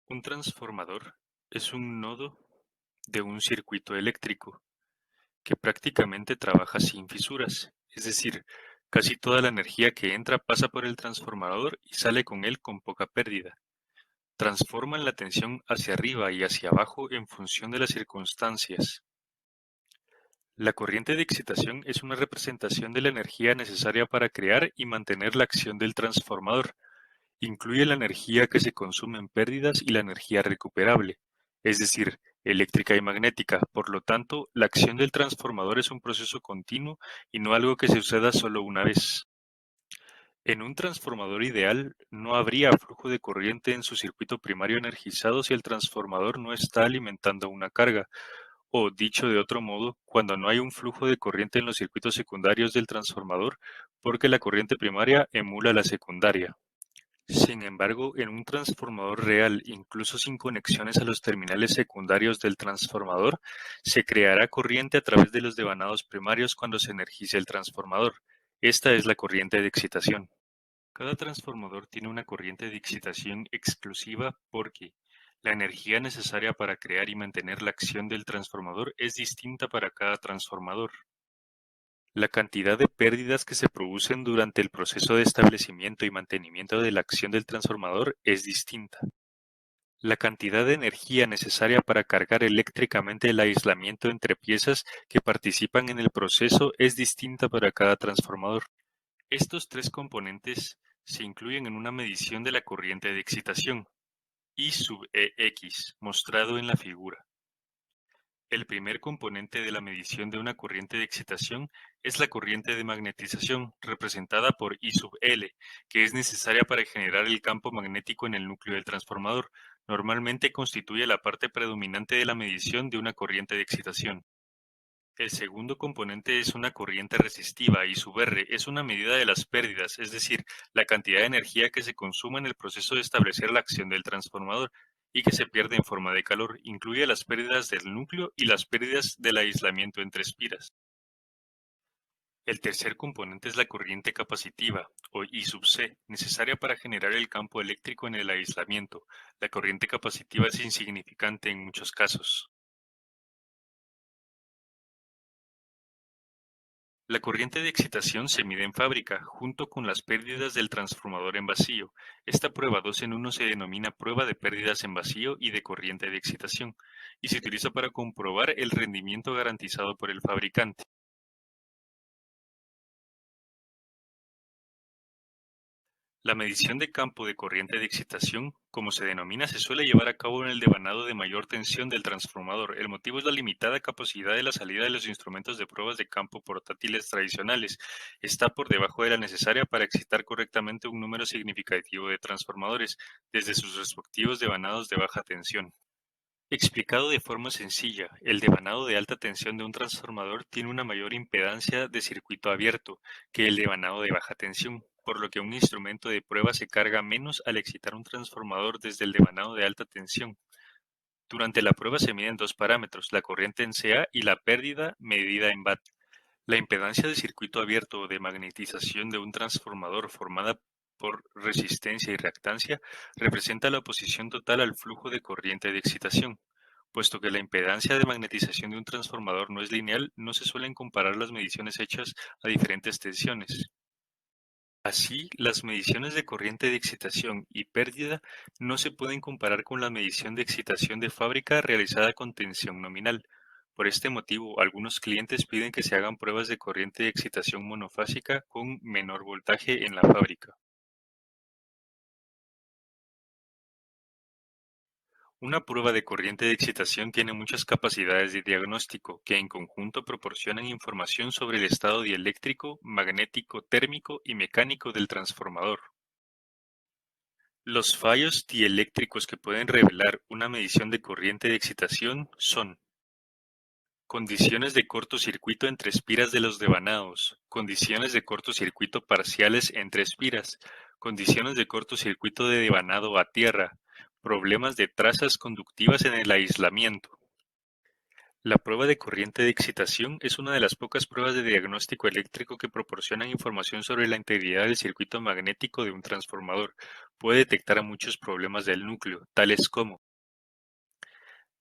Un transformador es un nodo de un circuito eléctrico que prácticamente trabaja sin fisuras, es decir, casi toda la energía que entra pasa por el transformador y sale con él con poca pérdida. Transforman la tensión hacia arriba y hacia abajo en función de las circunstancias. La corriente de excitación es una representación de la energía necesaria para crear y mantener la acción del transformador. Incluye la energía que se consume en pérdidas y la energía recuperable, es decir, eléctrica y magnética. Por lo tanto, la acción del transformador es un proceso continuo y no algo que suceda solo una vez. En un transformador ideal, no habría flujo de corriente en su circuito primario energizado si el transformador no está alimentando una carga, o dicho de otro modo, cuando no hay un flujo de corriente en los circuitos secundarios del transformador, porque la corriente primaria emula la secundaria. Sin embargo, en un transformador real, incluso sin conexiones a los terminales secundarios del transformador, se creará corriente a través de los devanados primarios cuando se energice el transformador. Esta es la corriente de excitación. Cada transformador tiene una corriente de excitación exclusiva porque la energía necesaria para crear y mantener la acción del transformador es distinta para cada transformador. La cantidad de pérdidas que se producen durante el proceso de establecimiento y mantenimiento de la acción del transformador es distinta. La cantidad de energía necesaria para cargar eléctricamente el aislamiento entre piezas que participan en el proceso es distinta para cada transformador. Estos tres componentes se incluyen en una medición de la corriente de excitación, I sub EX, mostrado en la figura. El primer componente de la medición de una corriente de excitación es la corriente de magnetización, representada por I sub L, que es necesaria para generar el campo magnético en el núcleo del transformador. Normalmente constituye la parte predominante de la medición de una corriente de excitación. El segundo componente es una corriente resistiva y sub R es una medida de las pérdidas, es decir, la cantidad de energía que se consume en el proceso de establecer la acción del transformador y que se pierde en forma de calor. Incluye las pérdidas del núcleo y las pérdidas del aislamiento entre espiras. El tercer componente es la corriente capacitiva, o I sub C, necesaria para generar el campo eléctrico en el aislamiento. La corriente capacitiva es insignificante en muchos casos. La corriente de excitación se mide en fábrica, junto con las pérdidas del transformador en vacío. Esta prueba 2 en 1 se denomina prueba de pérdidas en vacío y de corriente de excitación, y se utiliza para comprobar el rendimiento garantizado por el fabricante. La medición de campo de corriente de excitación, como se denomina, se suele llevar a cabo en el devanado de mayor tensión del transformador. El motivo es la limitada capacidad de la salida de los instrumentos de pruebas de campo portátiles tradicionales. Está por debajo de la necesaria para excitar correctamente un número significativo de transformadores, desde sus respectivos devanados de baja tensión. Explicado de forma sencilla, el devanado de alta tensión de un transformador tiene una mayor impedancia de circuito abierto que el devanado de baja tensión, por lo que un instrumento de prueba se carga menos al excitar un transformador desde el devanado de alta tensión. Durante la prueba se miden dos parámetros, la corriente en CA y la pérdida medida en watt. La impedancia de circuito abierto o de magnetización de un transformador formada por resistencia y reactancia representa la oposición total al flujo de corriente de excitación. Puesto que la impedancia de magnetización de un transformador no es lineal, no se suelen comparar las mediciones hechas a diferentes tensiones. Así, las mediciones de corriente de excitación y pérdida no se pueden comparar con la medición de excitación de fábrica realizada con tensión nominal. Por este motivo, algunos clientes piden que se hagan pruebas de corriente de excitación monofásica con menor voltaje en la fábrica. Una prueba de corriente de excitación tiene muchas capacidades de diagnóstico que en conjunto proporcionan información sobre el estado dieléctrico, magnético, térmico y mecánico del transformador. Los fallos dieléctricos que pueden revelar una medición de corriente de excitación son condiciones de cortocircuito entre espiras de los devanados, condiciones de cortocircuito parciales entre espiras, condiciones de cortocircuito de devanado a tierra, problemas de trazas conductivas en el aislamiento. La prueba de corriente de excitación es una de las pocas pruebas de diagnóstico eléctrico que proporcionan información sobre la integridad del circuito magnético de un transformador. puede detectar muchos problemas del núcleo, tales como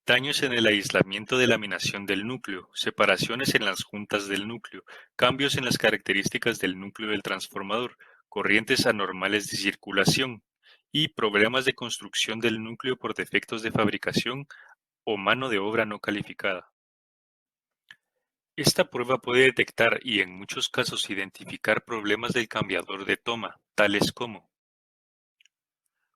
daños en el aislamiento de laminación del núcleo, separaciones en las juntas del núcleo, cambios en las características del núcleo del transformador, corrientes anormales de circulación y problemas de construcción del núcleo por defectos de fabricación o mano de obra no calificada. Esta prueba puede detectar y en muchos casos identificar problemas del cambiador de toma, tales como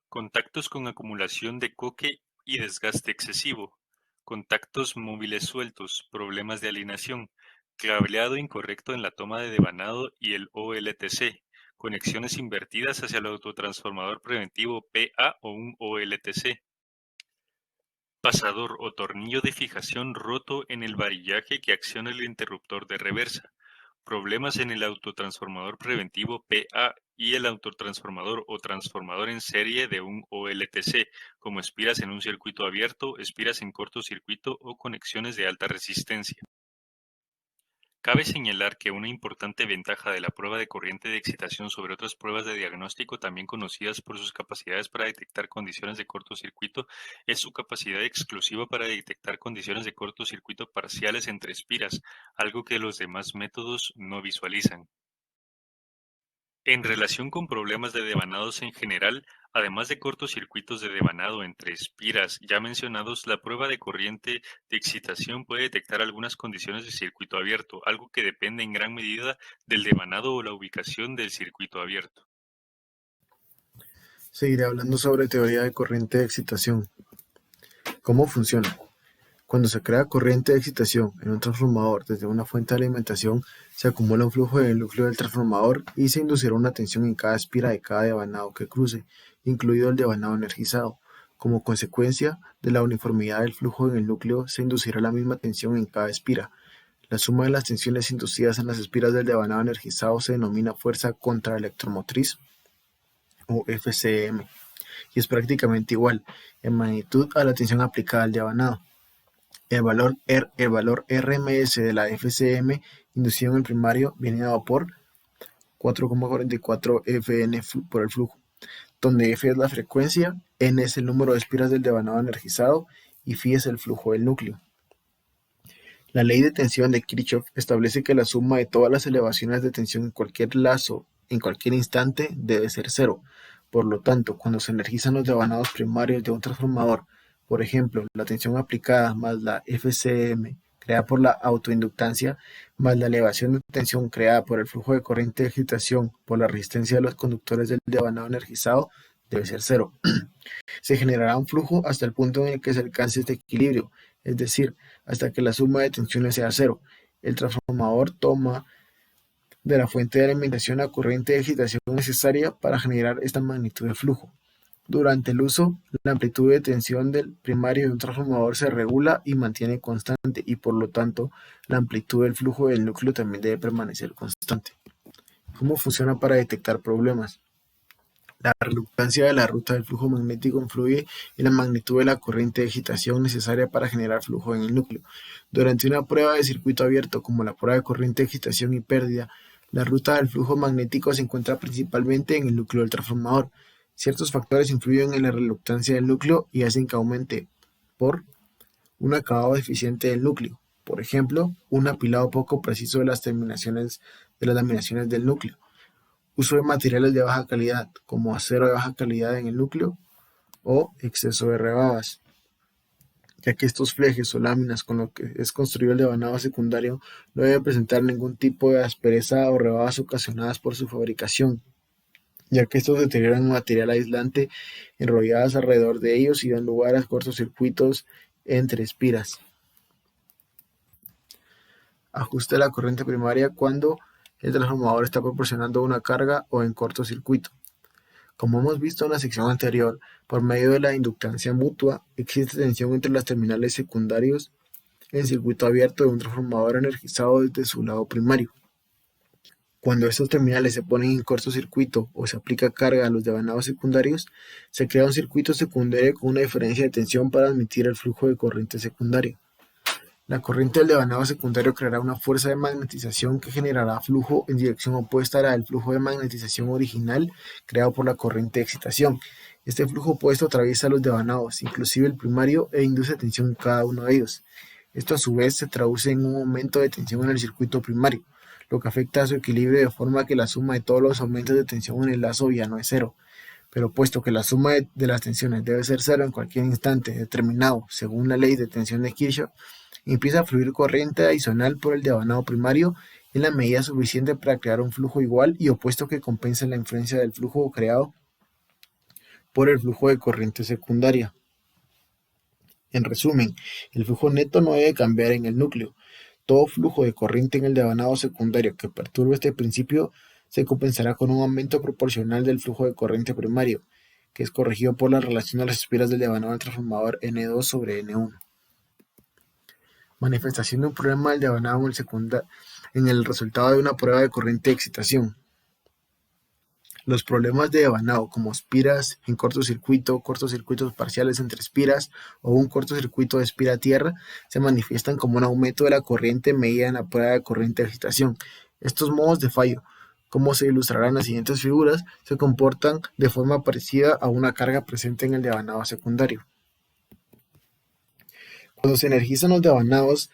contactos con acumulación de coque y desgaste excesivo, contactos móviles sueltos, problemas de alineación, cableado incorrecto en la toma de devanado y el OLTC, conexiones invertidas hacia el autotransformador preventivo PA o un OLTC, pasador o tornillo de fijación roto en el varillaje que acciona el interruptor de reversa, problemas en el autotransformador preventivo PA y el autotransformador o transformador en serie de un OLTC, como espiras en un circuito abierto, espiras en cortocircuito o conexiones de alta resistencia. Cabe señalar que una importante ventaja de la prueba de corriente de excitación sobre otras pruebas de diagnóstico, también conocidas por sus capacidades para detectar condiciones de cortocircuito, es su capacidad exclusiva para detectar condiciones de cortocircuito parciales entre espiras, algo que los demás métodos no visualizan. En relación con problemas de devanados en general, además de cortocircuitos de devanado entre espiras ya mencionados, la prueba de corriente de excitación puede detectar algunas condiciones de circuito abierto, algo que depende en gran medida del devanado o la ubicación del circuito abierto. Seguiré hablando sobre teoría de corriente de excitación. ¿Cómo funciona? Cuando se crea corriente de excitación en un transformador desde una fuente de alimentación, se acumula un flujo en el núcleo del transformador y se inducirá una tensión en cada espira de cada devanado que cruce, incluido el devanado energizado. Como consecuencia de la uniformidad del flujo en el núcleo, se inducirá la misma tensión en cada espira. La suma de las tensiones inducidas en las espiras del devanado energizado se denomina fuerza contraelectromotriz o FCM y es prácticamente igual en magnitud a la tensión aplicada al devanado. El valor RMS de la FCM inducido en el primario viene dado por 4,44 Fn por el flujo, donde F es la frecuencia, N es el número de espiras del devanado energizado y Φ es el flujo del núcleo. La ley de tensión de Kirchhoff establece que la suma de todas las elevaciones de tensión en cualquier lazo en cualquier instante debe ser cero. Por lo tanto, cuando se energizan los devanados primarios de un transformador, por ejemplo, la tensión aplicada más la FCM creada por la autoinductancia más la elevación de tensión creada por el flujo de corriente de excitación por la resistencia de los conductores del devanado energizado debe ser cero. Se generará un flujo hasta el punto en el que se alcance este equilibrio, es decir, hasta que la suma de tensiones sea cero. El transformador toma de la fuente de alimentación la corriente de excitación necesaria para generar esta magnitud de flujo. Durante el uso, la amplitud de tensión del primario de un transformador se regula y mantiene constante y por lo tanto la amplitud del flujo del núcleo también debe permanecer constante. ¿Cómo funciona para detectar problemas? La reluctancia de la ruta del flujo magnético influye en la magnitud de la corriente de excitación necesaria para generar flujo en el núcleo. Durante una prueba de circuito abierto, como la prueba de corriente de excitación y pérdida, la ruta del flujo magnético se encuentra principalmente en el núcleo del transformador. Ciertos factores influyen en la reluctancia del núcleo y hacen que aumente por un acabado deficiente del núcleo. Por ejemplo, un apilado poco preciso de las laminaciones del núcleo. Uso de materiales de baja calidad, como acero de baja calidad en el núcleo, o exceso de rebabas, ya que estos flejes o láminas con los que es construido el devanado secundario no deben presentar ningún tipo de aspereza o rebabas ocasionadas por su fabricación, ya que estos deterioran el material aislante enrolladas alrededor de ellos y dan lugar a cortocircuitos entre espiras. Ajuste de la corriente primaria cuando el transformador está proporcionando una carga o en cortocircuito. Como hemos visto en la sección anterior, por medio de la inductancia mutua, existe tensión entre los terminales secundarios en circuito abierto de un transformador energizado desde su lado primario. Cuando estos terminales se ponen en cortocircuito o se aplica carga a los devanados secundarios, se crea un circuito secundario con una diferencia de tensión para admitir el flujo de corriente secundaria. La corriente del devanado secundario creará una fuerza de magnetización que generará flujo en dirección opuesta a la del flujo de magnetización original creado por la corriente de excitación. Este flujo opuesto atraviesa los devanados, inclusive el primario, e induce tensión en cada uno de ellos. Esto a su vez se traduce en un aumento de tensión en el circuito primario, lo que afecta a su equilibrio de forma que la suma de todos los aumentos de tensión en el lazo ya no es cero. Pero puesto que la suma de las tensiones debe ser cero en cualquier instante determinado según la ley de tensión de Kirchhoff, empieza a fluir corriente adicional por el devanado primario en la medida suficiente para crear un flujo igual y opuesto que compense la influencia del flujo creado por el flujo de corriente secundaria. En resumen, el flujo neto no debe cambiar en el núcleo. Todo flujo de corriente en el devanado secundario que perturbe este principio se compensará con un aumento proporcional del flujo de corriente primario, que es corregido por la relación de las espiras del devanado del transformador N2 sobre N1. Manifestación de un problema del devanado en el resultado de una prueba de corriente de excitación. Los problemas de devanado, como espiras en cortocircuito, cortocircuitos parciales entre espiras o un cortocircuito de espira-tierra, se manifiestan como un aumento de la corriente medida en la prueba de corriente de excitación. Estos modos de fallo, como se ilustrarán en las siguientes figuras, se comportan de forma parecida a una carga presente en el devanado secundario. Cuando se energizan los devanados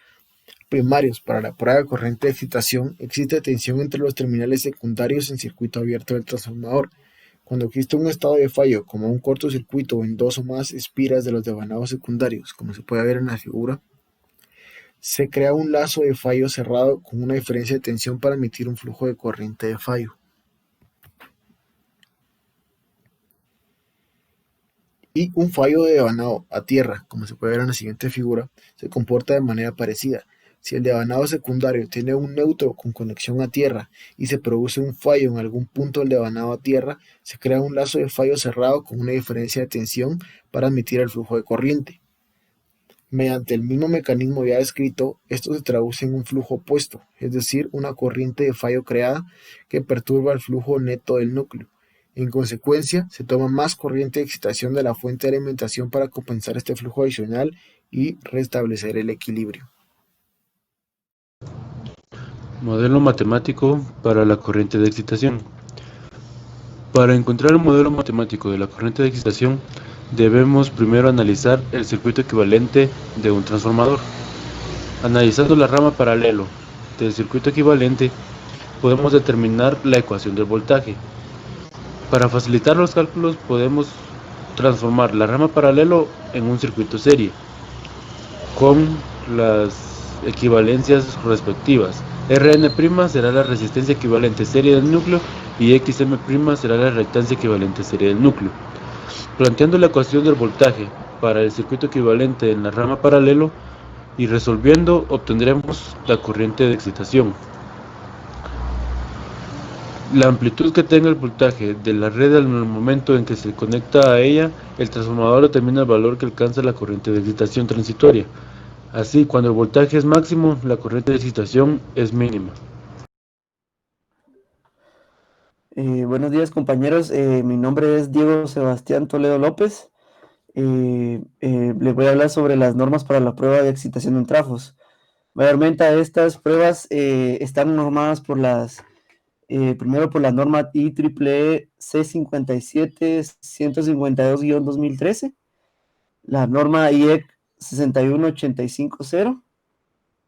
primarios para la prueba de corriente de excitación, existe tensión entre los terminales secundarios en circuito abierto del transformador. Cuando existe un estado de fallo, como un cortocircuito en dos o más espiras de los devanados secundarios, como se puede ver en la figura, se crea un lazo de fallo cerrado con una diferencia de tensión para emitir un flujo de corriente de fallo. Y un fallo de devanado a tierra, como se puede ver en la siguiente figura, se comporta de manera parecida. Si el devanado secundario tiene un neutro con conexión a tierra y se produce un fallo en algún punto del devanado a tierra, se crea un lazo de fallo cerrado con una diferencia de tensión para emitir el flujo de corriente. Mediante el mismo mecanismo ya descrito, esto se traduce en un flujo opuesto, es decir, una corriente de fallo creada que perturba el flujo neto del núcleo. En consecuencia, se toma más corriente de excitación de la fuente de alimentación para compensar este flujo adicional y restablecer el equilibrio. Modelo matemático para la corriente de excitación. Para encontrar el modelo matemático de la corriente de excitación, debemos primero analizar el circuito equivalente de un transformador. Analizando la rama paralelo del circuito equivalente, podemos determinar la ecuación del voltaje. Para facilitar los cálculos, podemos transformar la rama paralelo en un circuito serie, con las equivalencias respectivas. Rn' será la resistencia equivalente serie del núcleo y Xm' será la reactancia equivalente serie del núcleo. Planteando la ecuación del voltaje para el circuito equivalente en la rama paralelo y resolviendo, obtendremos la corriente de excitación. La amplitud que tenga el voltaje de la red en el momento en que se conecta a ella, el transformador determina el valor que alcanza la corriente de excitación transitoria. Así, cuando el voltaje es máximo, la corriente de excitación es mínima. Buenos días, compañeros. Mi nombre es Diego Sebastián Toledo López. Les voy a hablar sobre las normas para la prueba de excitación en trafos. Mayormente estas pruebas están normadas por primero por la norma IEEE C57 152-2013, la norma IEC 61850,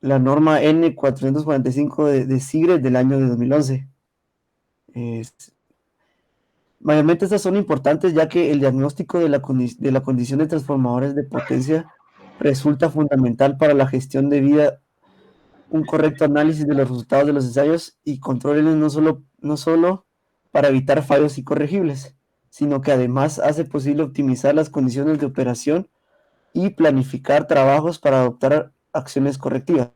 la norma N445 de SIGRE del año de 2011. Mayormente estas son importantes ya que el diagnóstico de la condición de transformadores de potencia resulta fundamental para la gestión de vida, un correcto análisis de los resultados de los ensayos y controles no solo para evitar fallos incorregibles, sino que además hace posible optimizar las condiciones de operación y planificar trabajos para adoptar acciones correctivas.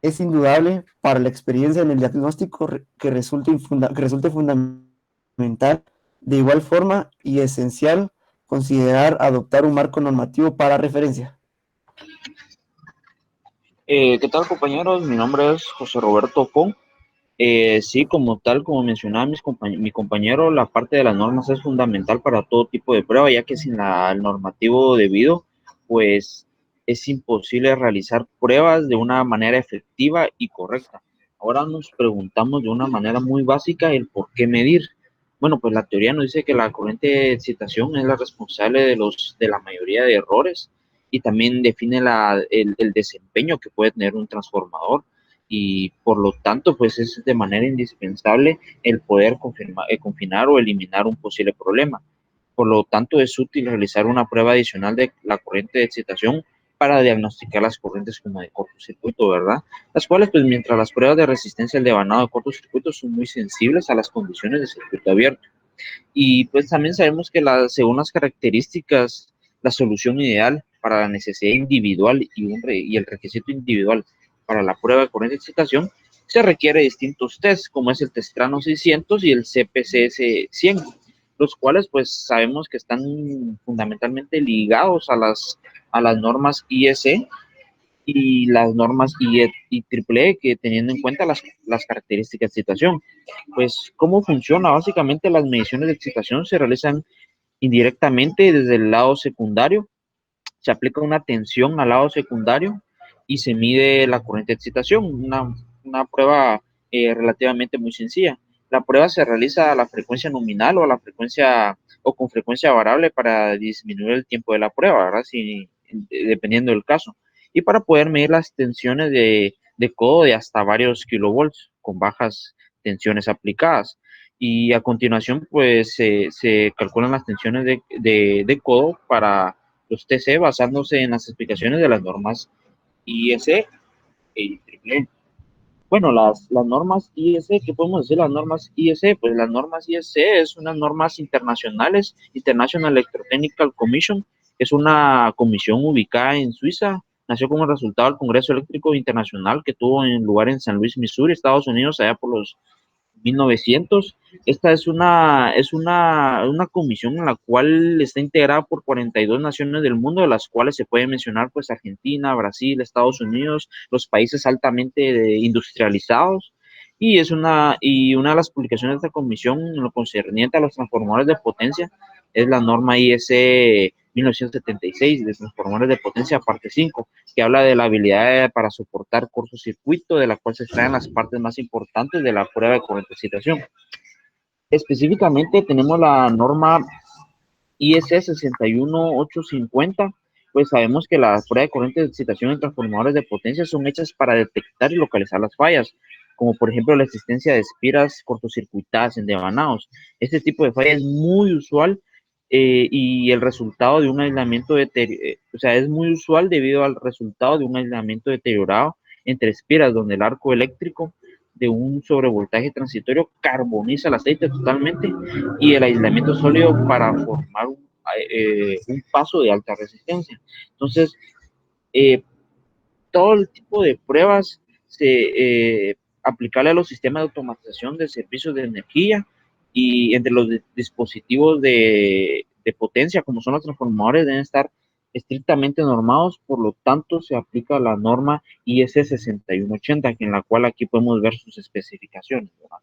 Es indudable para la experiencia en el diagnóstico que resulte fundamental, de igual forma y esencial, considerar adoptar un marco normativo para referencia. ¿Qué tal, compañeros? Mi nombre es José Roberto Fon. Sí, como tal, como mencionaba mi compañero, la parte de las normas es fundamental para todo tipo de prueba, ya que sin el normativo debido, pues es imposible realizar pruebas de una manera efectiva y correcta. Ahora nos preguntamos de una manera muy básica el por qué medir. Bueno, pues la teoría nos dice que la corriente de excitación es la responsable de la mayoría de errores y también define el desempeño que puede tener un transformador y por lo tanto pues es de manera indispensable el poder confinar o eliminar un posible problema. Por lo tanto, es útil realizar una prueba adicional de la corriente de excitación para diagnosticar las corrientes como de cortocircuito, ¿verdad? Las cuales, pues, mientras las pruebas de resistencia al devanado de cortocircuito son muy sensibles a las condiciones de circuito abierto. Y pues también sabemos que según las características, la solución ideal para la necesidad individual y el requisito individual para la prueba de corriente de excitación se requiere distintos tests, como es el test Trano 600 y el CPCS 100, los cuales pues sabemos que están fundamentalmente ligados a las normas IEC y las normas IEEE, que teniendo en cuenta las características de excitación. Pues, ¿cómo funciona? Básicamente las mediciones de excitación se realizan indirectamente desde el lado secundario, se aplica una tensión al lado secundario y se mide la corriente de excitación, una prueba relativamente muy sencilla. La prueba se realiza a la frecuencia nominal o a la frecuencia o con frecuencia variable para disminuir el tiempo de la prueba, ¿verdad? Dependiendo del caso. Y para poder medir las tensiones de codo de hasta varios kilovolts con bajas tensiones aplicadas. Y a continuación, pues se calculan las tensiones de codo para los TC basándose en las explicaciones de las normas IEC e IEEE. Bueno, las normas IEC, ¿qué podemos decir? Las normas IEC, pues las normas IEC es unas normas internacionales, International Electrotechnical Commission, es una comisión ubicada en Suiza, nació como resultado del Congreso Eléctrico Internacional que tuvo lugar en San Luis, Missouri, Estados Unidos, allá por los 1900. Esta es una comisión en la cual está integrada por 42 naciones del mundo, de las cuales se puede mencionar pues Argentina, Brasil, Estados Unidos, los países altamente industrializados. Y una de las publicaciones de esta comisión en lo concerniente a los transformadores de potencia es la norma IEC 1976 de transformadores de potencia parte 5, que habla de la habilidad para soportar cortocircuito, de la cual se extraen las partes más importantes de la prueba de corriente de excitación. Específicamente tenemos la norma IEC 61850, pues sabemos que las pruebas de corriente de excitación en transformadores de potencia son hechas para detectar y localizar las fallas, como por ejemplo la existencia de espiras cortocircuitadas en devanados. Este tipo de falla es muy usual y el resultado de un aislamiento es muy usual debido al resultado de un aislamiento deteriorado entre espiras donde el arco eléctrico de un sobrevoltaje transitorio carboniza el aceite totalmente y el aislamiento sólido para formar un paso de alta resistencia. Entonces, todo el tipo de pruebas aplicarle a los sistemas de automatización de servicios de energía y entre los dispositivos de potencia, como son los transformadores, deben estar estrictamente normados, por lo tanto se aplica la norma IS 6180, en la cual aquí podemos ver sus especificaciones, ¿verdad?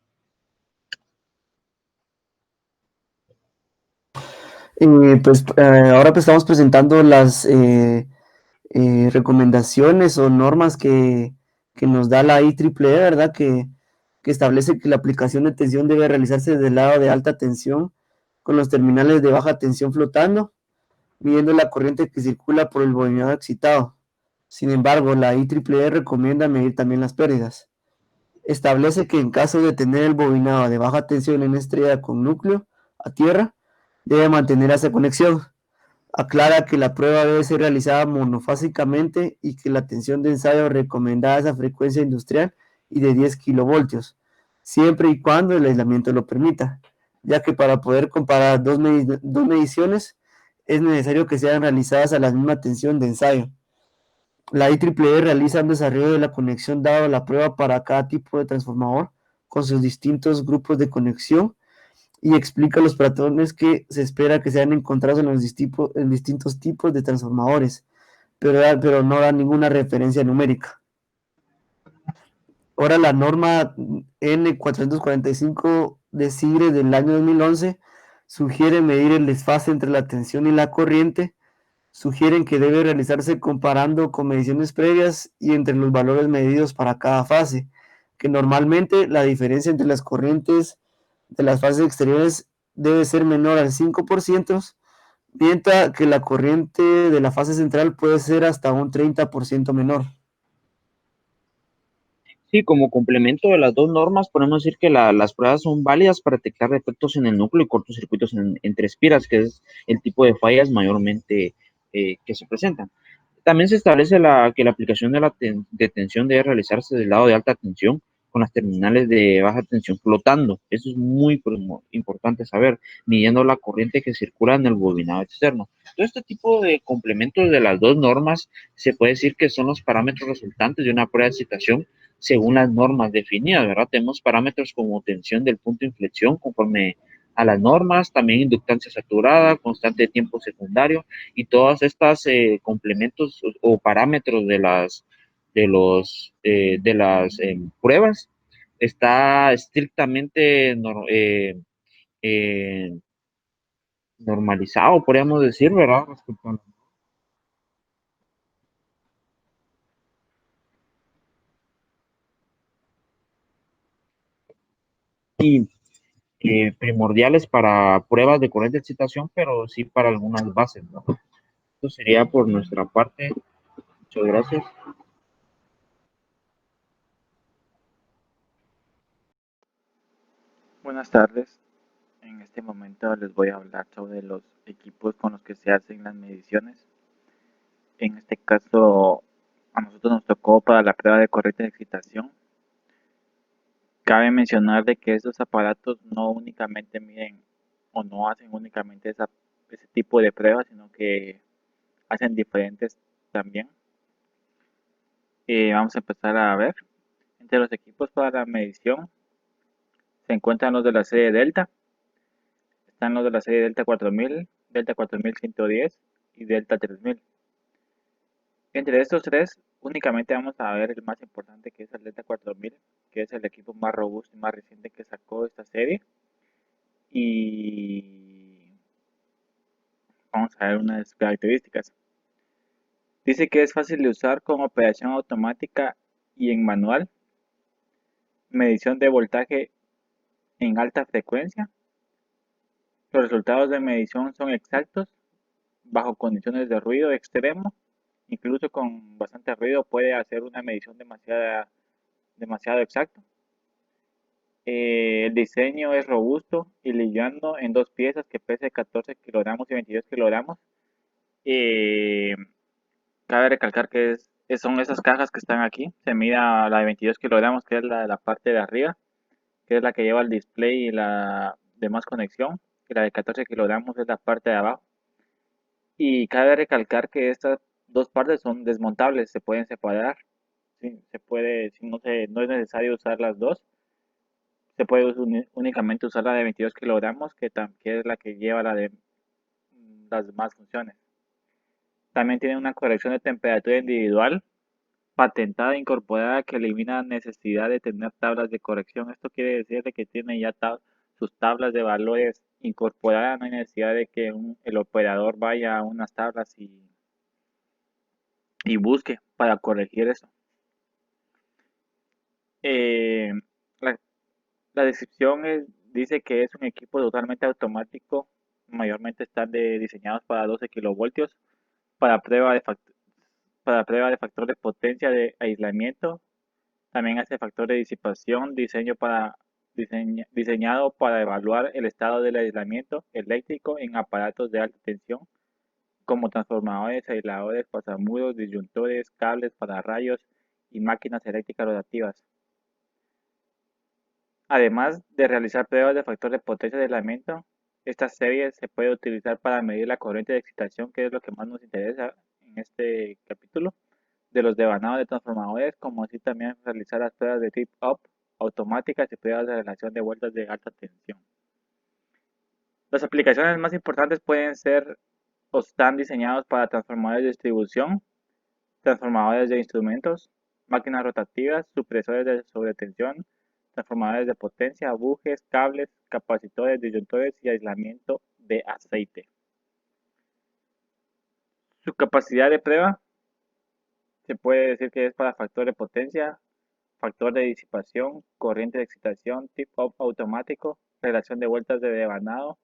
Ahora pues estamos presentando las recomendaciones o normas que nos da la IEEE, ¿verdad? Que establece que la aplicación de tensión debe realizarse desde el lado de alta tensión con los terminales de baja tensión flotando, midiendo la corriente que circula por el bobinado excitado. Sin embargo, la IEEE recomienda medir también las pérdidas. Establece que en caso de tener el bobinado de baja tensión en estrella con núcleo a tierra, debe mantener esa conexión. Aclara que la prueba debe ser realizada monofásicamente y que la tensión de ensayo recomendada es a frecuencia industrial y de 10 kilovoltios, siempre y cuando el aislamiento lo permita, ya que para poder comparar dos mediciones es necesario que sean realizadas a la misma tensión de ensayo. La IEEE realiza un desarrollo de la conexión dado la prueba para cada tipo de transformador con sus distintos grupos de conexión y explica los patrones que se espera que sean encontrados en distintos tipos de transformadores, pero no da ninguna referencia numérica. Ahora la norma N445 de SIGRE del año 2011 sugiere medir el desfase entre la tensión y la corriente sugieren que debe realizarse comparando con mediciones previas y entre los valores medidos para cada fase, que normalmente la diferencia entre las corrientes de las fases exteriores debe ser menor al 5%, mientras que la corriente de la fase central puede ser hasta un 30% menor. Sí, como complemento de las dos normas, podemos decir que las pruebas son válidas para detectar defectos en el núcleo y cortocircuitos entre espiras, que es el tipo de fallas mayormente que se presentan. También se establece que la aplicación de tensión debe realizarse del lado de alta tensión con las terminales de baja tensión flotando. Eso es muy importante saber, midiendo la corriente que circula en el bobinado externo. Todo este tipo de complementos de las dos normas se puede decir que son los parámetros resultantes de una prueba de excitación según las normas definidas, ¿verdad? Tenemos parámetros como tensión del punto de inflexión conforme a las normas, también inductancia saturada, constante de tiempo secundario, y todas estas complementos o parámetros de las pruebas está estrictamente eh, normalizado, podríamos decir, ¿verdad? Respecto a y primordiales para pruebas de corriente de excitación, pero sí para algunas bases, ¿no? Esto sería por nuestra parte. Muchas gracias. Buenas tardes. En este momento les voy a hablar sobre los equipos con los que se hacen las mediciones. En este caso, a nosotros nos tocó para la prueba de corriente de excitación. Cabe mencionar de que estos aparatos no únicamente miden o no hacen únicamente ese tipo de pruebas, sino que hacen diferentes también. Vamos a empezar a ver. Entre los equipos para la medición se encuentran los de la serie Delta. Están los de la serie Delta 4000, Delta 4110 y Delta 3000. Entre estos tres, únicamente vamos a ver el más importante, que es el Delta 4000, que es el equipo más robusto y más reciente que sacó esta serie. Y vamos a ver unas características. Dice que es fácil de usar con operación automática y en manual, medición de voltaje en alta frecuencia. Los resultados de medición son exactos bajo condiciones de ruido extremo. Incluso con bastante ruido puede hacer una medición demasiado exacta. El diseño es robusto y liviano en dos piezas que pese 14 kilogramos y 22 kilogramos. Eh, Cabe recalcar que son esas cajas que están aquí. Se mida la de 22 kilogramos, que es la de la parte de arriba, que es la que lleva el display y la demás conexión. Y la de 14 kilogramos es la parte de abajo. Y cabe recalcar que estas dos partes son desmontables, se pueden separar. Sí, se puede, si no es necesario usar las dos. Se puede únicamente usar la de 22 kilogramos, que es la que lleva las demás funciones. También tiene una corrección de temperatura individual, patentada e incorporada, que elimina la necesidad de tener tablas de corrección. Esto quiere decir de que tiene ya sus tablas de valores incorporadas, no hay necesidad de que el operador vaya a unas tablas y busque para corregir eso. Eh, la, la descripción dice que es un equipo totalmente automático, mayormente están diseñados para 12 kilovoltios, para prueba de factor de potencia de aislamiento. También hace factor de disipación, diseñado para evaluar el estado del aislamiento eléctrico en aparatos de alta tensión, como transformadores, aisladores, pasamuros, disyuntores, cables para rayos y máquinas eléctricas rotativas. Además de realizar pruebas de factor de potencia de aislamiento, esta serie se puede utilizar para medir la corriente de excitación, que es lo que más nos interesa en este capítulo, de los devanados de transformadores, como así también realizar las pruebas de trip-up automáticas y pruebas de relación de vueltas de alta tensión. Las aplicaciones más importantes pueden ser o están diseñados para transformadores de distribución, transformadores de instrumentos, máquinas rotativas, supresores de sobretensión, transformadores de potencia, bujes, cables, capacitores, disyuntores y aislamiento de aceite. Su capacidad de prueba se puede decir que es para factor de potencia, factor de disipación, corriente de excitación, tip-off automático, relación de vueltas de devanado.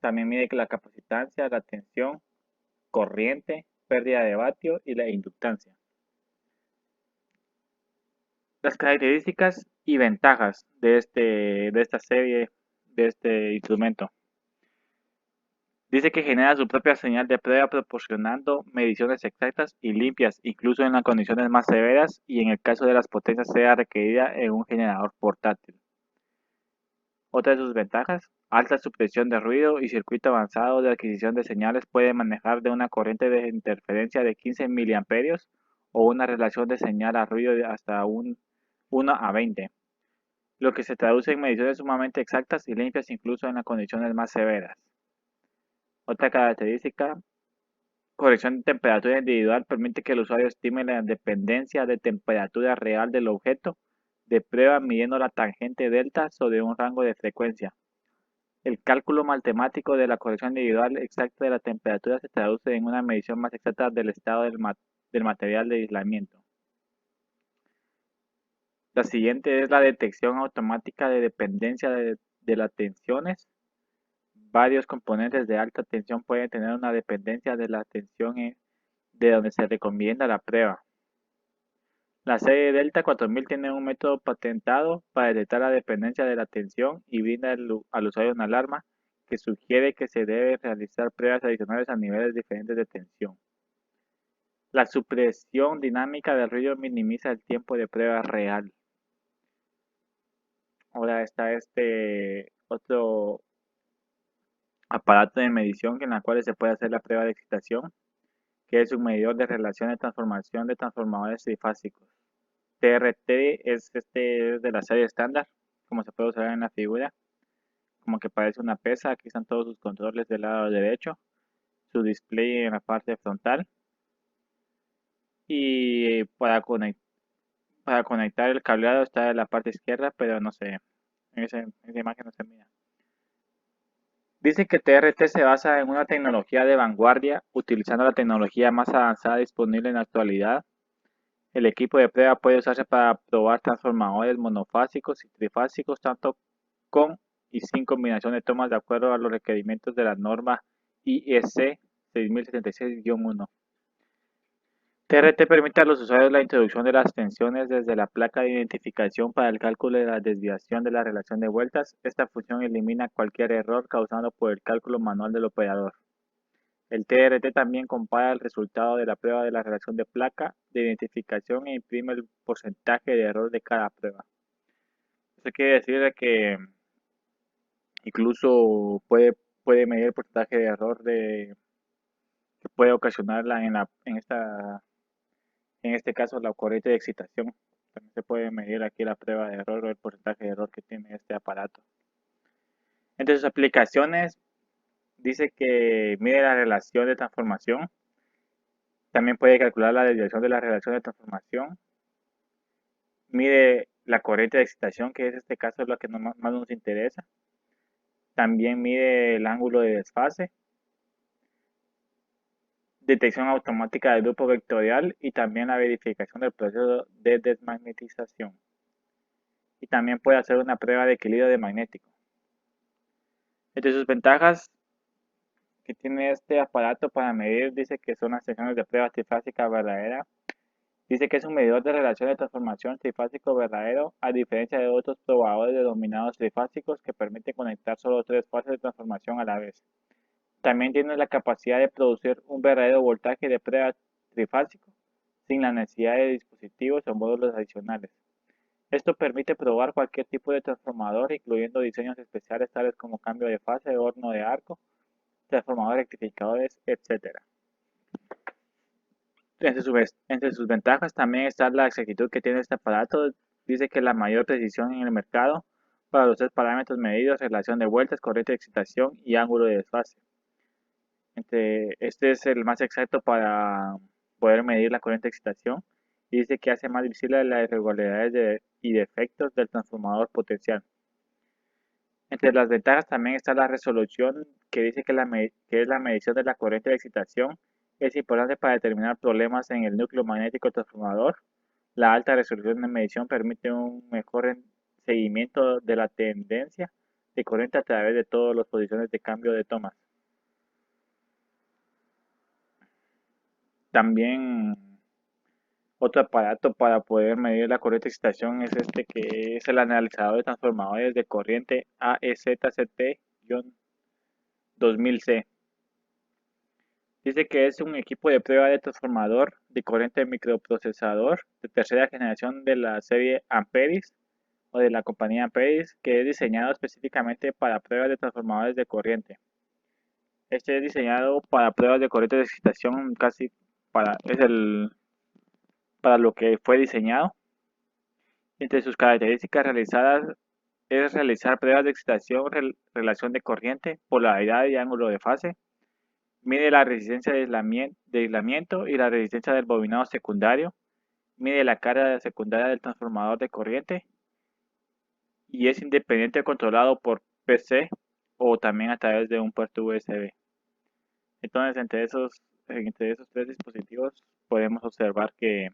También mide la capacitancia, la tensión, corriente, pérdida de vatio y la inductancia. Las características y ventajas de esta serie, de este instrumento. Dice que genera su propia señal de prueba proporcionando mediciones exactas y limpias, incluso en las condiciones más severas y en el caso de las potencias sea requerida en un generador portátil. Otra de sus ventajas, alta supresión de ruido y circuito avanzado de adquisición de señales puede manejar de una corriente de interferencia de 15 mA o una relación de señal a ruido de hasta 1 a 20, lo que se traduce en mediciones sumamente exactas y limpias incluso en las condiciones más severas. Otra característica, corrección de temperatura individual permite que el usuario estime la dependencia de temperatura real del objeto de prueba midiendo la tangente delta sobre un rango de frecuencia. El cálculo matemático de la corrección individual exacta de la temperatura se traduce en una medición más exacta del estado del material de aislamiento. La siguiente es la detección automática de dependencia de las tensiones. Varios componentes de alta tensión pueden tener una dependencia de la tensión de donde se recomienda la prueba. La serie Delta 4000 tiene un método patentado para detectar la dependencia de la tensión y brinda al usuario una alarma que sugiere que se debe realizar pruebas adicionales a niveles diferentes de tensión. La supresión dinámica del ruido minimiza el tiempo de prueba real. Ahora está este otro aparato de medición en la cual se puede hacer la prueba de excitación, que es un medidor de relación de transformación de transformadores trifásicos. TRT es de la serie estándar, como se puede usar en la figura, como que parece una pesa. Aquí están todos sus controles del lado derecho, su display en la parte frontal y para conectar el cableado está en la parte izquierda, pero no sé, en esa imagen no se mira. Dice que TRT se basa en una tecnología de vanguardia, utilizando la tecnología más avanzada disponible en la actualidad. El equipo de prueba puede usarse para probar transformadores monofásicos y trifásicos, tanto con y sin combinación de tomas de acuerdo a los requerimientos de la norma IEC 6076-1. TRT permite a los usuarios la introducción de las tensiones desde la placa de identificación para el cálculo de la desviación de la relación de vueltas. Esta función elimina cualquier error causado por el cálculo manual del operador. El TRT también compara el resultado de la prueba de la relación de placa de identificación e imprime el porcentaje de error de cada prueba. Eso quiere decir que incluso puede medir el porcentaje de error que puede ocasionarla en este caso la corriente de excitación. También se puede medir aquí la prueba de error o el porcentaje de error que tiene este aparato. Entre sus aplicaciones dice que mide la relación de transformación. También puede calcular la desviación de la relación de transformación. Mide la corriente de excitación, que es este caso lo que más nos interesa. También mide el ángulo de desfase. Detección automática del grupo vectorial y también la verificación del proceso de desmagnetización. Y también puede hacer una prueba de equilibrio de magnético. Entre sus ventajas que tiene este aparato para medir, dice que son las tensiones de prueba trifásica verdadera. Dice que es un medidor de relación de transformación trifásico verdadero, a diferencia de otros probadores denominados trifásicos que permiten conectar solo 3 fases de transformación a la vez. También tiene la capacidad de producir un verdadero voltaje de prueba trifásico sin la necesidad de dispositivos o módulos adicionales. Esto permite probar cualquier tipo de transformador, incluyendo diseños especiales tales como cambio de fase, horno de arco, transformadores rectificadores, etc. Entre sus ventajas también está la exactitud que tiene este aparato. Dice que la mayor precisión en el mercado para los 3 parámetros medidos, relación de vueltas, corriente de excitación y ángulo de desfase. Este es el más exacto para poder medir la corriente de excitación y dice que hace más visible las irregularidades y defectos del transformador potencial. Entre las ventajas también está la resolución, que dice que es la medición de la corriente de excitación Es importante para determinar problemas en el núcleo magnético transformador. La alta resolución de medición permite un mejor seguimiento de la tendencia de corriente a través de todas las posiciones de cambio de tomas. También otro aparato para poder medir la corriente de excitación es este, que es el analizador de transformadores de corriente AEZCT-2000C. Dice que es un equipo de prueba de transformador de corriente microprocesador de tercera generación de la serie Amperis o de la compañía Amperis, que es diseñado específicamente para pruebas de transformadores de corriente. Este es diseñado para pruebas de corriente de excitación, para lo que fue diseñado. Entre sus características realizadas es realizar pruebas de excitación, relación de corriente, polaridad y ángulo de fase. Mide la resistencia de aislamiento y la resistencia del bobinado secundario. Mide la carga secundaria del transformador de corriente. Y es independiente controlado por PC o también a través de un puerto USB. Entonces, entre esos tres dispositivos podemos observar que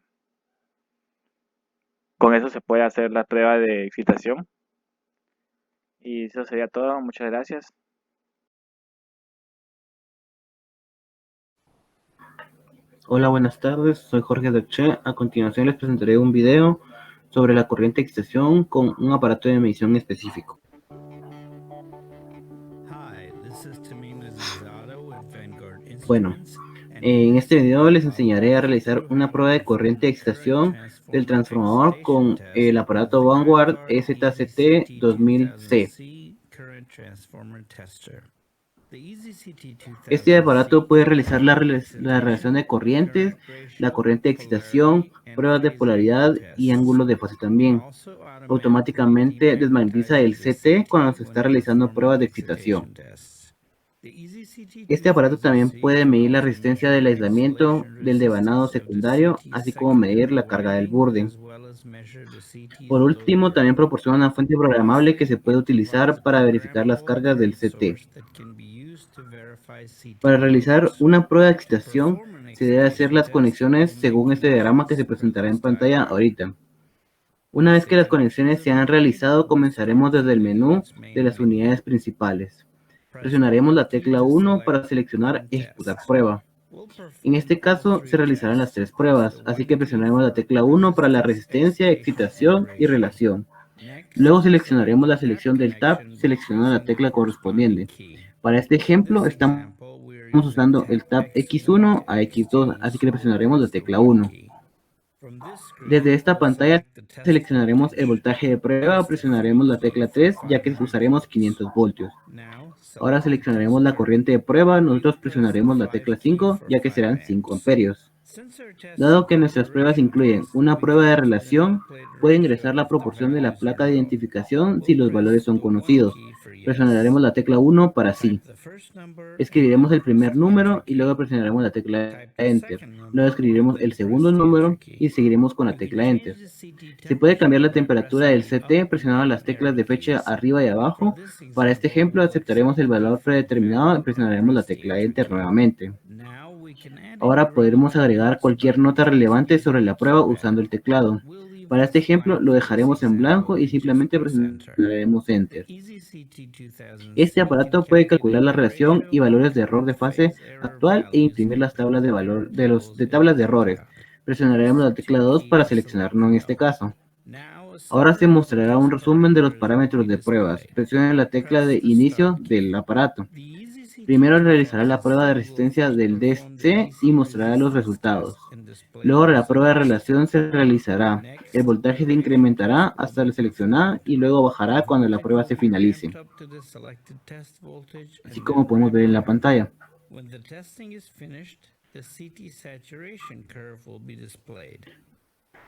con eso se puede hacer la prueba de excitación. Y eso sería todo. Muchas gracias. Hola, buenas tardes. Soy Jorge Derché. A continuación les presentaré un video sobre la corriente de excitación con un aparato de medición específico. Bueno, en este video les enseñaré a realizar una prueba de corriente de excitación del transformador con el aparato Vanguard EZCT-2000C. Este aparato puede realizar la relación de corrientes, la corriente de excitación, pruebas de polaridad y ángulos de fase también. Automáticamente desmagnetiza el CT cuando se está realizando pruebas de excitación. Este aparato también puede medir la resistencia del aislamiento del devanado secundario, así como medir la carga del burde. Por último, también proporciona una fuente programable que se puede utilizar para verificar las cargas del CT. Para realizar una prueba de excitación, se debe hacer las conexiones según este diagrama que se presentará en pantalla ahorita. Una vez que las conexiones se han realizado, comenzaremos desde el menú de las unidades principales. Presionaremos la tecla 1 para seleccionar Ejecutar prueba. En este caso, se realizarán las tres pruebas, así que presionaremos la tecla 1 para la resistencia, excitación y relación. Luego seleccionaremos la selección del tab, seleccionando la tecla correspondiente. Para este ejemplo, estamos usando el tab X1 a X2, así que presionaremos la tecla 1. Desde esta pantalla seleccionaremos el voltaje de prueba, presionaremos la tecla 3, ya que usaremos 500 voltios. Ahora seleccionaremos la corriente de prueba, nosotros presionaremos la tecla 5, ya que serán 5 amperios. Dado que nuestras pruebas incluyen una prueba de relación, puede ingresar la proporción de la placa de identificación si los valores son conocidos. Presionaremos la tecla 1 para sí. Escribiremos el primer número y luego presionaremos la tecla Enter. Luego escribiremos el segundo número y seguiremos con la tecla Enter. Se puede cambiar la temperatura del CT presionando las teclas de fecha arriba y abajo. Para este ejemplo aceptaremos el valor predeterminado y presionaremos la tecla Enter nuevamente. Ahora podremos agregar cualquier nota relevante sobre la prueba usando el teclado. Para este ejemplo lo dejaremos en blanco y simplemente presionaremos Enter. Este aparato puede calcular la relación y valores de error de fase actual e imprimir las tablas de tablas de errores. Presionaremos la tecla 2 para seleccionarlo en este caso. Ahora se mostrará un resumen de los parámetros de pruebas. Presione la tecla de inicio del aparato. Primero realizará la prueba de resistencia del DC y mostrará los resultados. Luego la prueba de relación se realizará. El voltaje se incrementará hasta la selección A y luego bajará cuando la prueba se finalice, así como podemos ver en la pantalla.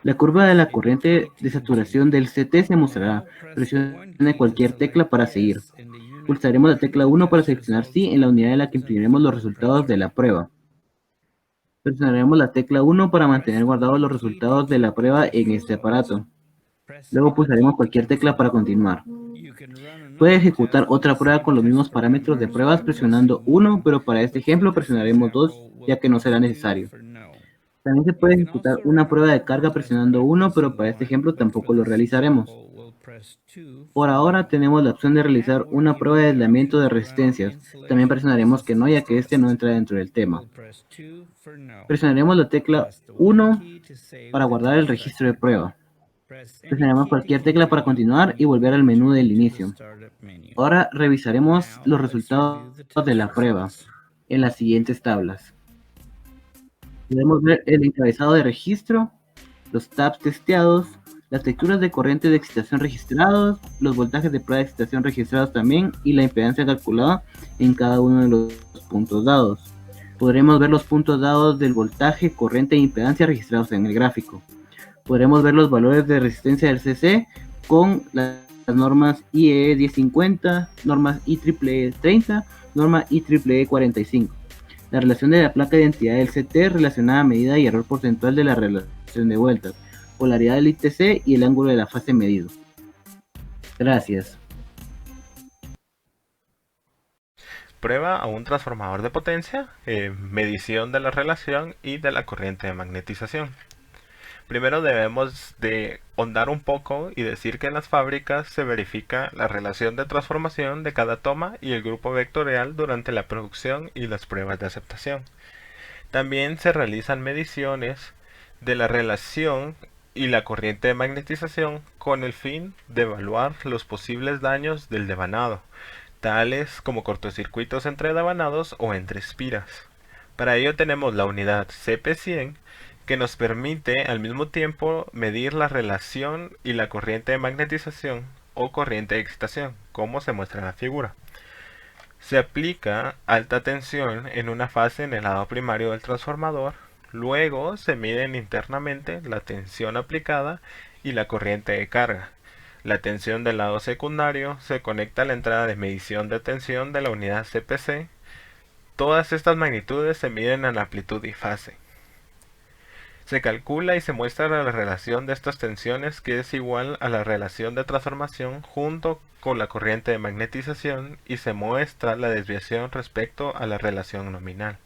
La curva de la corriente de saturación del CT se mostrará. Presione cualquier tecla para seguir. Pulsaremos la tecla 1 para seleccionar sí en la unidad en la que imprimiremos los resultados de la prueba. Presionaremos la tecla 1 para mantener guardados los resultados de la prueba en este aparato. Luego pulsaremos cualquier tecla para continuar. Puede ejecutar otra prueba con los mismos parámetros de pruebas presionando 1, pero para este ejemplo presionaremos 2, ya que no será necesario. También se puede ejecutar una prueba de carga presionando 1, pero para este ejemplo tampoco lo realizaremos. Por ahora tenemos la opción de realizar una prueba de aislamiento de resistencias. También presionaremos que no, ya que este no entra dentro del tema. Presionaremos la tecla 1 para guardar el registro de prueba. Presionaremos cualquier tecla para continuar y volver al menú del inicio. Ahora revisaremos los resultados de la prueba en las siguientes tablas. Podemos ver el encabezado de registro, los tabs testeados, las lecturas de corriente de excitación registrados, los voltajes de prueba de excitación registrados también y la impedancia calculada en cada uno de los puntos dados. Podremos ver los puntos dados del voltaje, corriente e impedancia registrados en el gráfico. Podremos ver los valores de resistencia del CC con las normas IEE 1050, normas IEEE 30, norma IEEE 45. La relación de la placa de identidad del CT relacionada a medida y error porcentual de la relación de vueltas, polaridad del ITC y el ángulo de la fase medido. Gracias. Prueba a un transformador de potencia, medición de la relación y de la corriente de magnetización. Primero debemos de ahondar un poco y decir que en las fábricas se verifica la relación de transformación de cada toma y el grupo vectorial durante la producción y las pruebas de aceptación. También se realizan mediciones de la relación y la corriente de magnetización con el fin de evaluar los posibles daños del devanado, tales como cortocircuitos entre devanados o entre espiras. Para ello tenemos la unidad CP100, que nos permite al mismo tiempo medir la relación y la corriente de magnetización o corriente de excitación, como se muestra en la figura. Se aplica alta tensión en una fase en el lado primario del transformador, luego se miden internamente la tensión aplicada y la corriente de carga. La tensión del lado secundario se conecta a la entrada de medición de tensión de la unidad CPC. Todas estas magnitudes se miden en amplitud y fase. Se calcula y se muestra la relación de estas tensiones, que es igual a la relación de transformación junto con la corriente de magnetización, y se muestra la desviación respecto a la relación nominal.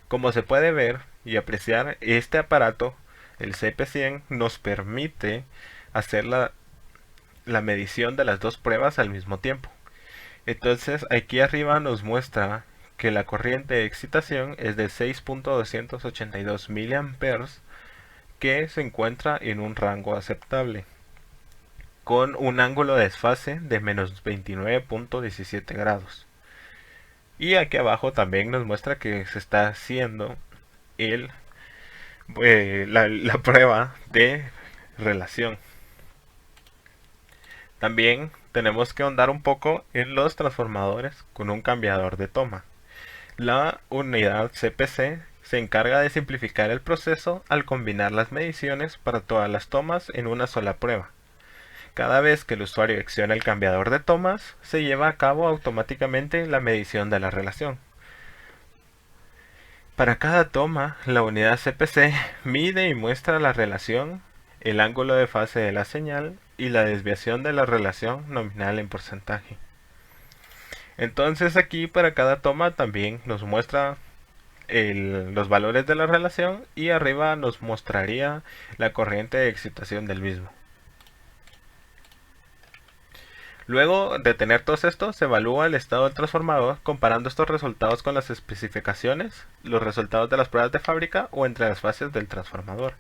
Como se puede ver y apreciar, este aparato, el CP100, nos permite hacer la medición de las dos pruebas al mismo tiempo. Entonces aquí arriba nos muestra que la corriente de excitación es de 6.282 mA, que se encuentra en un rango aceptable, con un ángulo de desfase de menos 29.17 grados. Y aquí abajo también nos muestra que se está haciendo la prueba de relación. También tenemos que ahondar un poco en los transformadores con un cambiador de toma. La unidad CPC se encarga de simplificar el proceso al combinar las mediciones para todas las tomas en una sola prueba. Cada vez que el usuario acciona el cambiador de tomas, se lleva a cabo automáticamente la medición de la relación. Para cada toma, la unidad CPC mide y muestra la relación, el ángulo de fase de la señal y la desviación de la relación nominal en porcentaje. Entonces aquí para cada toma también nos muestra los valores de la relación, y arriba nos mostraría la corriente de excitación del mismo. Luego de tener todos estos, se evalúa el estado del transformador comparando estos resultados con las especificaciones, los resultados de las pruebas de fábrica o entre las fases del transformador.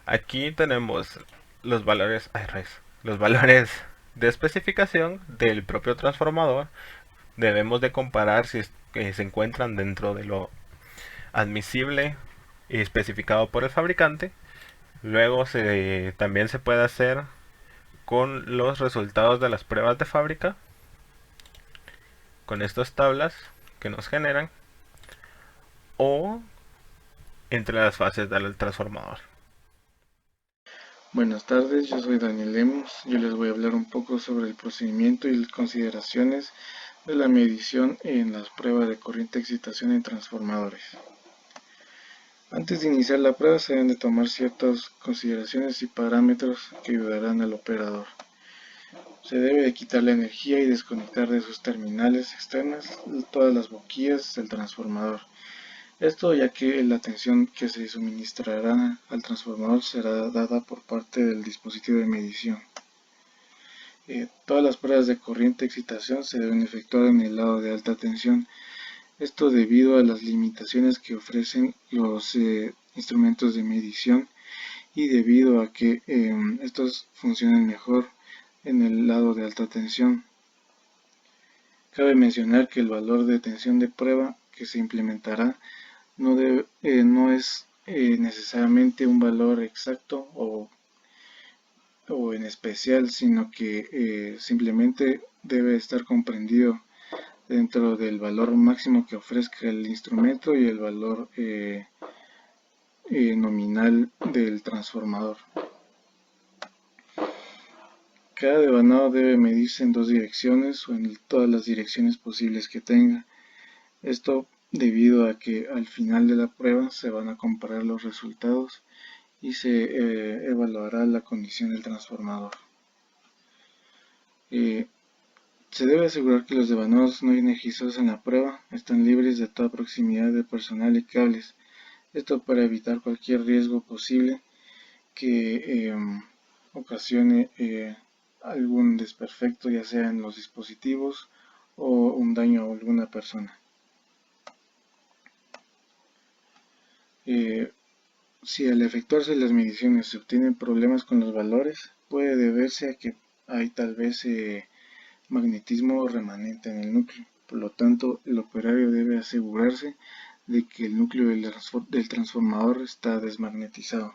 Aquí tenemos los valores de especificación del propio transformador. Debemos de comparar si se encuentran dentro de lo admisible y especificado por el fabricante. Luego también se puede hacer con los resultados de las pruebas de fábrica, con estas tablas que nos generan, o entre las fases del transformador. Buenas tardes, yo soy Daniel Lemos. Yo les voy a hablar un poco sobre el procedimiento y las consideraciones de la medición en las pruebas de corriente de excitación en transformadores. Antes de iniciar la prueba se deben de tomar ciertas consideraciones y parámetros que ayudarán al operador. Se debe de quitar la energía y desconectar de sus terminales externas todas las boquillas del transformador. Esto ya que la tensión que se suministrará al transformador será dada por parte del dispositivo de medición. Todas las pruebas de corriente de excitación se deben efectuar en el lado de alta tensión. Esto debido a las limitaciones que ofrecen los instrumentos de medición y debido a que estos funcionan mejor en el lado de alta tensión. Cabe mencionar que el valor de tensión de prueba que se implementará no es necesariamente un valor exacto o en especial, sino que simplemente debe estar comprendido dentro del valor máximo que ofrezca el instrumento y el valor nominal del transformador. Cada devanado debe medirse en 2 direcciones o en todas las direcciones posibles que tenga. Esto debido a que al final de la prueba se van a comparar los resultados y se evaluará la condición del transformador. Se debe asegurar que los devanados no energizados en la prueba están libres de toda proximidad de personal y cables. Esto para evitar cualquier riesgo posible que ocasione algún desperfecto, ya sea en los dispositivos o un daño a alguna persona. Si al efectuarse las mediciones se obtienen problemas con los valores, puede deberse a que hay tal vez magnetismo remanente en el núcleo. Por lo tanto, el operario debe asegurarse de que el núcleo del transformador está desmagnetizado.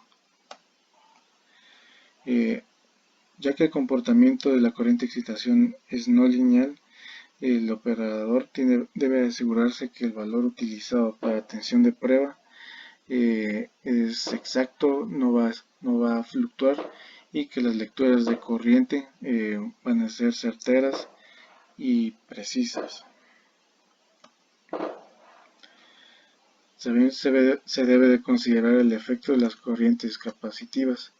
Ya que el comportamiento de la corriente de excitación es no lineal, el operador debe asegurarse que el valor utilizado para tensión de prueba es exacto, no va a fluctuar y que las lecturas de corriente van a ser certeras y precisas. También se debe de considerar el efecto de las corrientes capacitivas.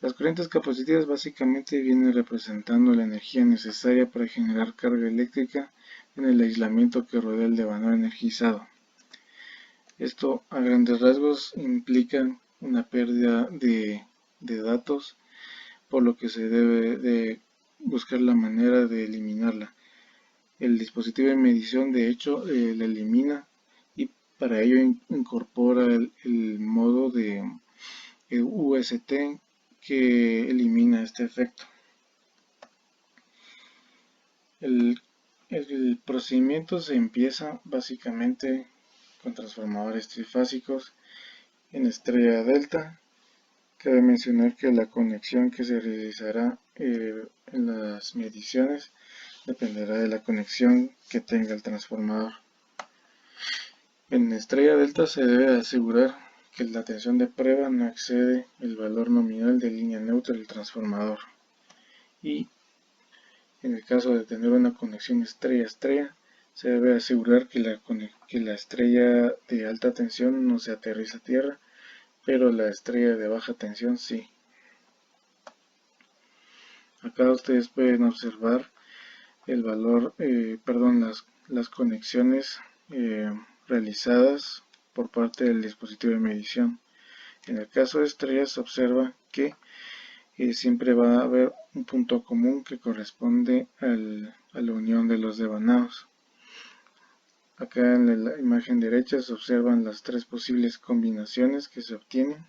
Las corrientes capacitivas básicamente vienen representando la energía necesaria para generar carga eléctrica en el aislamiento que rodea el devanado energizado. Esto a grandes rasgos implica una pérdida de datos, por lo que se debe de buscar la manera de eliminarla. El dispositivo de medición de hecho la elimina y para ello incorpora el modo de UST que elimina este efecto. El procedimiento se empieza básicamente con transformadores trifásicos en estrella delta. Cabe mencionar que la conexión que se realizará en las mediciones dependerá de la conexión que tenga el transformador. En estrella delta se debe asegurar que la tensión de prueba no excede el valor nominal de línea neutra del transformador. Y en el caso de tener una conexión estrella-estrella, se debe asegurar que la estrella de alta tensión no se aterriza a tierra, pero la estrella de baja tensión sí. Acá ustedes pueden observar el valor, las conexiones realizadas por parte del dispositivo de medición. En el caso de estrellas se observa que siempre va a haber un punto común que corresponde a la unión de los devanados. Acá en la imagen derecha se observan las 3 posibles combinaciones que se obtienen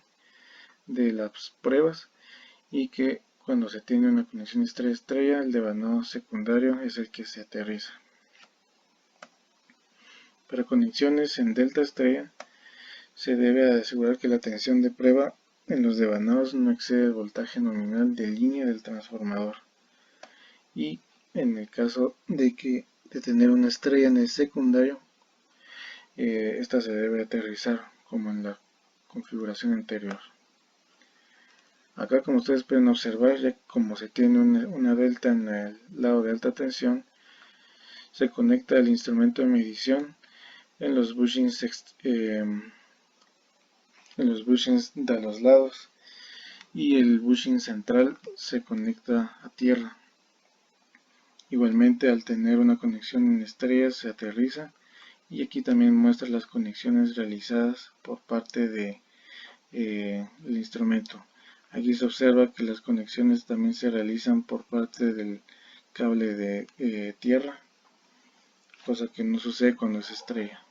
de las pruebas y que cuando se tiene una conexión estrella-estrella, el devanado secundario es el que se aterriza. Para conexiones en delta estrella, se debe asegurar que la tensión de prueba en los devanados no excede el voltaje nominal de línea del transformador. Y en el caso de tener una estrella en el secundario, esta se debe aterrizar como en la configuración anterior. Acá, como ustedes pueden observar, ya como se tiene una delta en el lado de alta tensión, se conecta el instrumento de medición en los bushings de los lados y el bushing central se conecta a tierra. Igualmente, al tener una conexión en estrella se aterriza, y aquí también muestra las conexiones realizadas por parte de el instrumento. Aquí se observa que las conexiones también se realizan por parte del cable de tierra, cosa que no sucede cuando es estrella.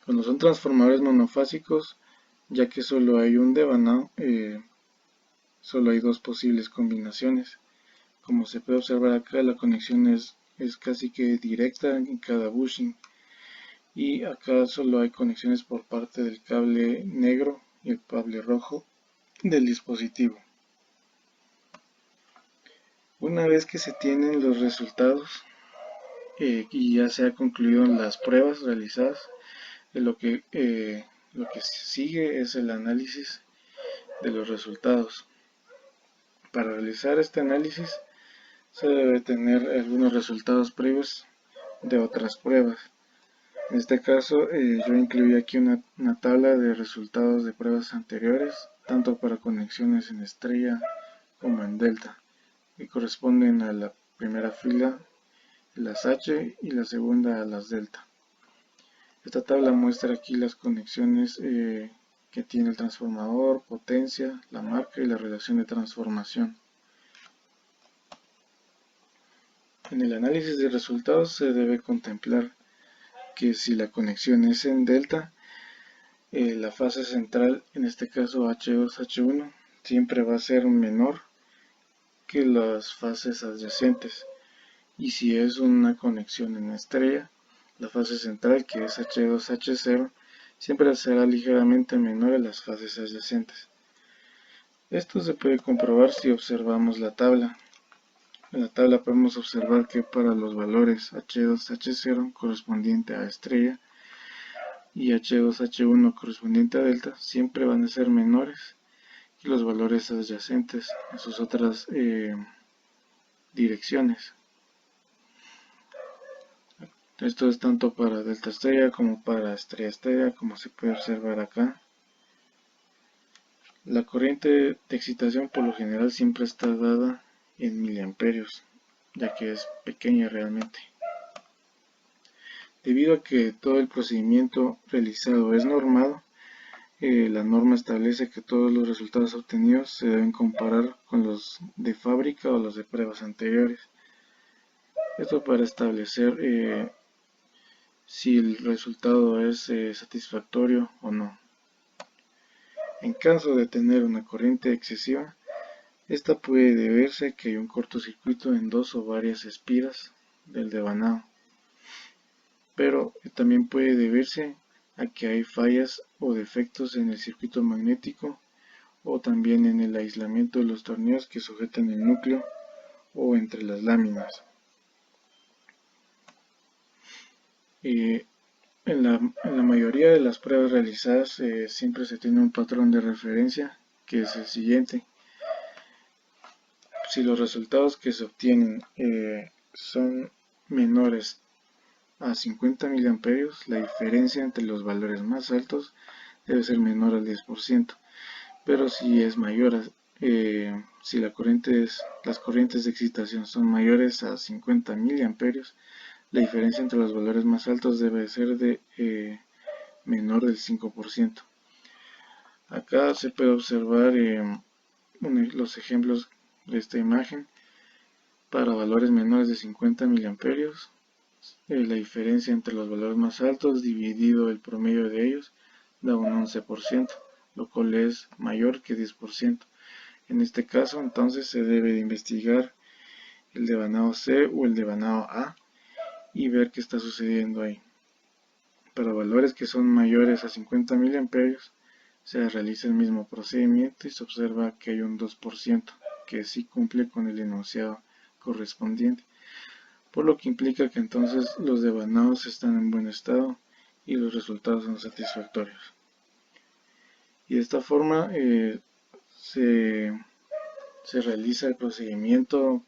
Cuando son transformadores monofásicos, ya que solo hay un devanado, solo hay dos posibles combinaciones. Como se puede observar acá, la conexión es casi que directa en cada bushing, y acá solo hay conexiones por parte del cable negro y el cable rojo del dispositivo. Una vez que se tienen los resultados y ya se ha concluido las pruebas realizadas, lo que sigue es el análisis de los resultados. Para realizar este análisis se debe tener algunos resultados previos de otras pruebas. En este caso yo incluí aquí una tabla de resultados de pruebas anteriores, tanto para conexiones en estrella como en delta, que corresponden a la primera fila, las H, y la segunda a las delta. Esta tabla muestra aquí las conexiones que tiene el transformador, potencia, la marca y la relación de transformación. En el análisis de resultados se debe contemplar que si la conexión es en delta, la fase central, en este caso H2, H1, siempre va a ser menor que las fases adyacentes. Y si es una conexión en estrella, la fase central, que es H2, H0, siempre será ligeramente menor a las fases adyacentes. Esto se puede comprobar si observamos la tabla. En la tabla podemos observar que para los valores H2, H0 correspondiente a estrella y H2, H1 correspondiente a delta siempre van a ser menores que los valores adyacentes en sus otras direcciones. Esto es tanto para delta estrella como para estrella estrella, como se puede observar acá. La corriente de excitación por lo general siempre está dada en miliamperios, ya que es pequeña realmente. Debido a que todo el procedimiento realizado es normado, la norma establece que todos los resultados obtenidos se deben comparar con los de fábrica o los de pruebas anteriores. Esto para establecer si el resultado es satisfactorio o no. En caso de tener una corriente excesiva, esta puede deberse a que hay un cortocircuito en dos o varias espiras del devanado, pero también puede deberse a que hay fallas o defectos en el circuito magnético o también en el aislamiento de los tornillos que sujetan el núcleo o entre las láminas. En la mayoría de las pruebas realizadas siempre se tiene un patrón de referencia, que es el siguiente. Si los resultados que se obtienen son menores a 50 mA, la diferencia entre los valores más altos debe ser menor al 10%. Pero si es mayor, si las corrientes de excitación son mayores a 50 mA, la diferencia entre los valores más altos debe ser de menor del 5%. Acá se puede observar los ejemplos de esta imagen. Para valores menores de 50 mA, la diferencia entre los valores más altos dividido el promedio de ellos da un 11%, lo cual es mayor que 10%. En este caso, entonces, se debe de investigar el devanado C o el devanado A y ver qué está sucediendo ahí. Para valores que son mayores a 50 mA, se realiza el mismo procedimiento y se observa que hay un 2% que sí cumple con el enunciado correspondiente, por lo que implica que entonces los devanados están en buen estado y los resultados son satisfactorios. Y de esta forma se realiza el procedimiento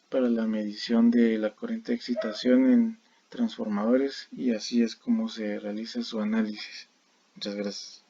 para la medición de la corriente de excitación en transformadores, y así es como se realiza su análisis. Muchas gracias.